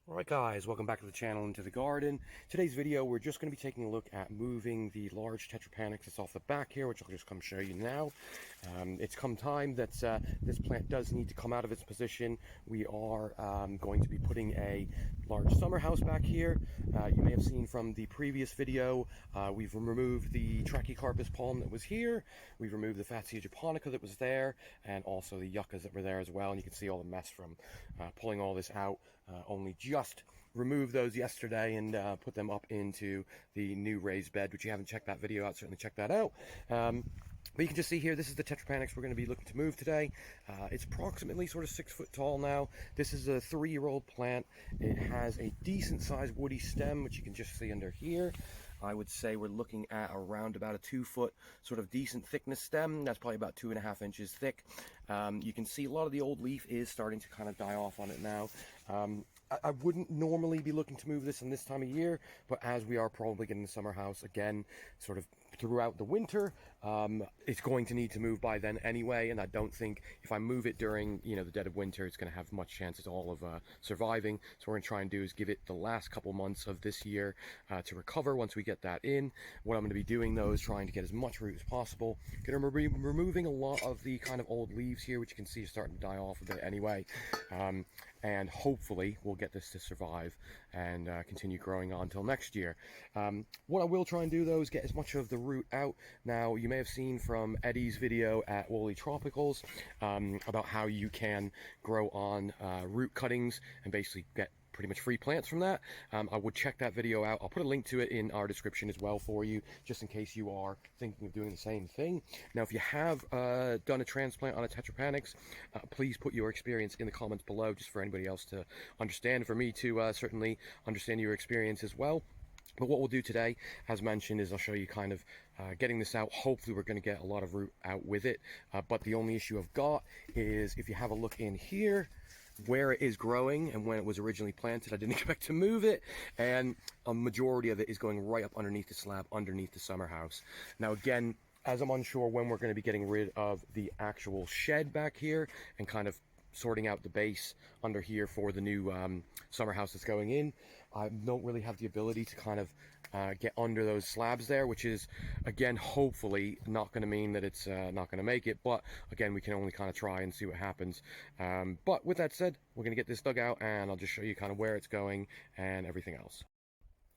Alright guys, welcome back to the channel and to the garden. Today's video we're just going to be taking a look at moving the large Tetrapanex that's off the back here, which I'll just come show you now. It's come time that this plant does need to come out of its position. We are going to be putting a large summer house back here. You may have seen from the previous video, we've removed the Trachycarpus palm that was here. We've removed the Fatsia japonica that was there, and also the yuccas that were there as well. And you can see all the mess from pulling all this out. Only just removed those yesterday and put them up into the new raised bed, which you haven't checked that video out, certainly check that out. But you can just see here, this is the Tetrapanex we're going to be looking to move today. It's approximately sort of 6 foot tall now. This is a 3-year-old plant. It has a decent sized woody stem, which you can just see under here. I would say we're looking at around about a 2 foot sort of decent thickness stem. That's probably about 2.5 inches thick. You can see a lot of the old leaf is starting to kind of die off on it now. I wouldn't normally be looking to move this in this time of year, but as we are probably getting the summer house again sort of throughout the winter, it's going to need to move by then anyway, and I don't think if I move it during the dead of winter it's going to have much chance at all of surviving. So what we're going to try and do is give it the last couple months of this year to recover. Once we get that in, what I'm going to be doing though is trying to get as much root as possible. Going to be removing a lot of the kind of old leaves here, which you can see is starting to die off a bit anyway, and hopefully we'll get this to survive and continue growing on until next year. What I will try and do though is get as much of the root out. Now you may have seen from Eddie's video at Weoley Tropicals about how you can grow on root cuttings and basically get pretty much free plants from that. I would check that video out. I'll put a link to it in our description as well for you, just in case you are thinking of doing the same thing. Now, if you have done a transplant on a Tetrapanex, please put your experience in the comments below, just for anybody else to understand, for me to certainly understand your experience as well. But what we'll do today, as mentioned, is I'll show you kind of getting this out. Hopefully we're going to get a lot of root out with it. But the only issue I've got is if you have a look in here, where it is growing and when it was originally planted, I didn't expect to move it, and a majority of it is going right up underneath the slab, underneath the summer house. Now again, as I'm unsure when we're going to be getting rid of the actual shed back here and kind of sorting out the base under here for the new summer house that's going in, I don't really have the ability to kind of get under those slabs there, which is again hopefully not going to mean that it's not going to make it, but again we can only kind of try and see what happens. But with that said, we're going to get this dug out and I'll just show you kind of where it's going and everything else.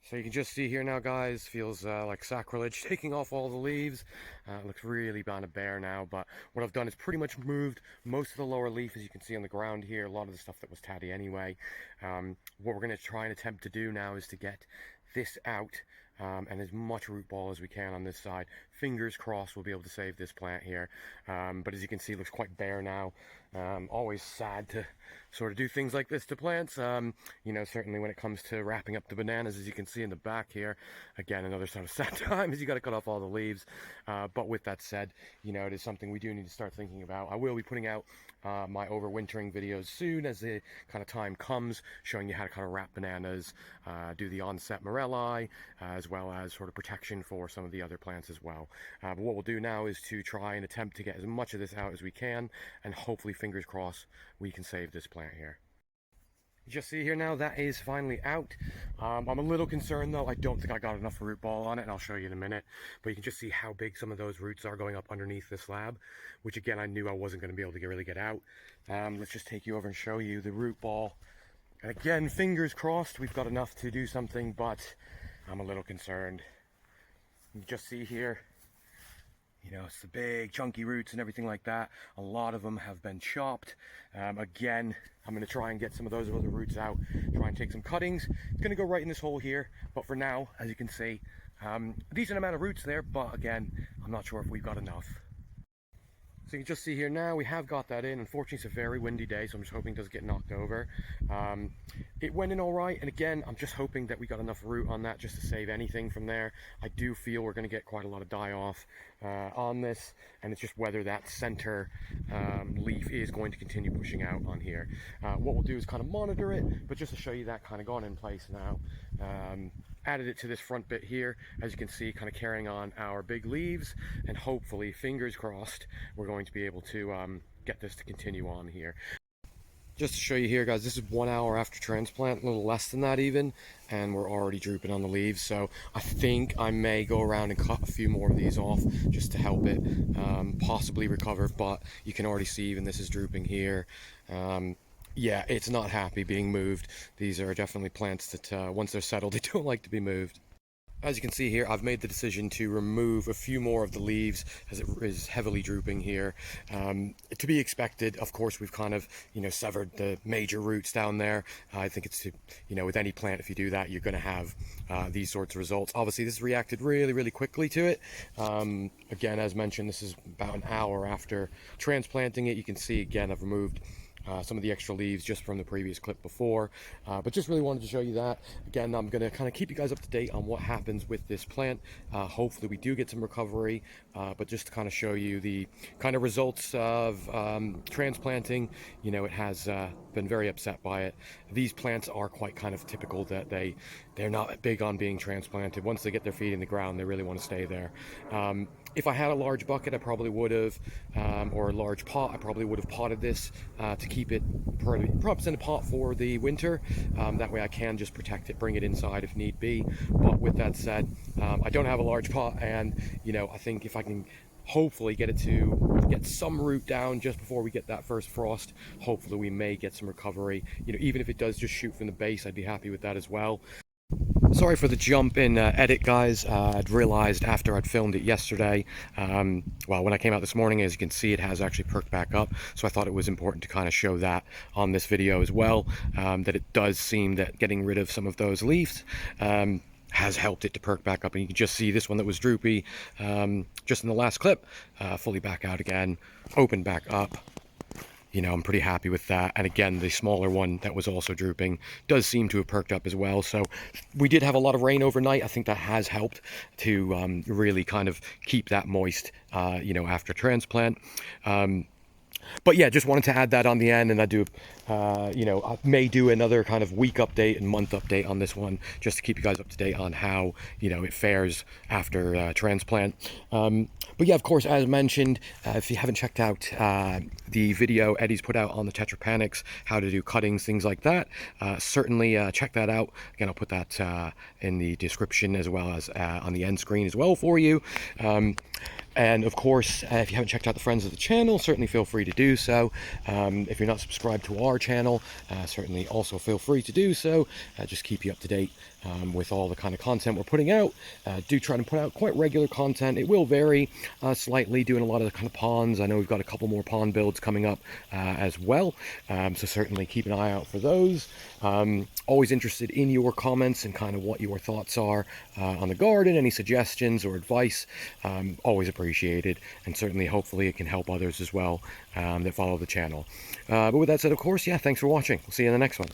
So you can just see here now, guys, feels like sacrilege taking off all the leaves. It looks really kind of bare now, but what I've done is pretty much moved most of the lower leaf, as you can see on the ground here, a lot of the stuff that was tatty anyway. What we're going to try and attempt to do now is to get this out and as much root ball as we can on this side. Fingers crossed we'll be able to save this plant here, but as you can see, it looks quite bare now. Always sad to sort of do things like this to plants, certainly when it comes to wrapping up the bananas, as you can see in the back here. Again, another sort of sad time, as you got to cut off all the leaves. But with that said, it is something we do need to start thinking about. I will be putting out my overwintering videos soon as the kind of time comes, showing you how to kind of wrap bananas, do the onset morelli, as well as sort of protection for some of the other plants as well. But what we'll do now is to try and attempt to get as much of this out as we can, and hopefully, fingers crossed, we can save this plant here. You just see here now, that is finally out. I'm a little concerned though. I don't think I got enough root ball on it, and I'll show you in a minute. But you can just see how big some of those roots are going up underneath the slab, which again, I knew I wasn't going to be able to really get out. Let's just take you over and show you the root ball. And again, fingers crossed, we've got enough to do something, but I'm a little concerned. You just see here, it's the big chunky roots and everything like that. A lot of them have been chopped. Again, I'm going to try and get some of those other roots out, try and take some cuttings. It's going to go right in this hole here, but for now, as you can see, a decent amount of roots there, but again, I'm not sure if we've got enough. So you can just see here now, we have got that in. Unfortunately, it's a very windy day, so I'm just hoping it doesn't get knocked over. It went in all right, and again, I'm just hoping that we got enough root on that just to save anything from there. I do feel we're going to get quite a lot of die-off on this, and it's just whether that center leaf is going to continue pushing out on here. What we'll do is kind of monitor it, but just to show you that kind of gone in place now. Added it to this front bit here, as you can see, kind of carrying on our big leaves, and hopefully, fingers crossed, we're going to be able to get this to continue on here. Just to show you here, guys, this is 1 hour after transplant, a little less than that even, and we're already drooping on the leaves. So I think I may go around and cut a few more of these off just to help it possibly recover. But you can already see even this is drooping here. Yeah, it's not happy being moved. These are definitely plants that once they're settled, they don't like to be moved. As you can see here, I've made the decision to remove a few more of the leaves as it is heavily drooping here. To be expected, of course, we've kind of, severed the major roots down there. I think it's with any plant, if you do that, you're going to have these sorts of results. Obviously, this reacted really, really quickly to it. Again, as mentioned, this is about an hour after transplanting it. You can see, again, I've removed some of the extra leaves just from the previous clip before, but just really wanted to show you that. Again, I'm going to kind of keep you guys up to date on what happens with this plant. Hopefully we do get some recovery, but just to kind of show you the kind of results of transplanting. It has been very upset by it. These plants are quite kind of typical that they're not big on being transplanted. Once they get their feet in the ground, they really want to stay there. If I had a large bucket, I probably would have, or a large pot, I probably would have potted this to keep it perhaps in a pot for the winter. That way I can just protect it, bring it inside if need be. But with that said, I don't have a large pot, and I think if I can hopefully get it to get some root down just before we get that first frost, hopefully we may get some recovery. Even if it does just shoot from the base, I'd be happy with that as well. Sorry for the jump in edit, guys. I'd realized after I'd filmed it yesterday, well, when I came out this morning, as you can see, it has actually perked back up. So I thought it was important to kind of show that on this video as well, that it does seem that getting rid of some of those leaves has helped it to perk back up. And you can just see this one that was droopy just in the last clip, fully back out again, open back up. I'm pretty happy with that. And again, the smaller one that was also drooping does seem to have perked up as well. So we did have a lot of rain overnight. I think that has helped to really kind of keep that moist, after transplant. But yeah, just wanted to add that on the end, and I do, I may do another kind of week update and month update on this one, just to keep you guys up to date on how, it fares after transplant. But yeah, of course, as mentioned, if you haven't checked out the video Eddie's put out on the Tetrapanex, how to do cuttings, things like that, certainly check that out. Again, I'll put that in the description as well as on the end screen as well for you. And of course, if you haven't checked out the friends of the channel, certainly feel free to do so. If you're not subscribed to our channel, certainly also feel free to do so. Just keep you up to date with all the kind of content we're putting out. Do try to put out quite regular content. It will vary slightly, doing a lot of the kind of ponds. I know we've got a couple more pond builds coming up as well. So certainly keep an eye out for those. Always interested in your comments and kind of what your thoughts are on the garden, any suggestions or advice. Always appreciated, and certainly hopefully it can help others as well that follow the channel. But with that said, of course, yeah, thanks for watching. We'll see you in the next one.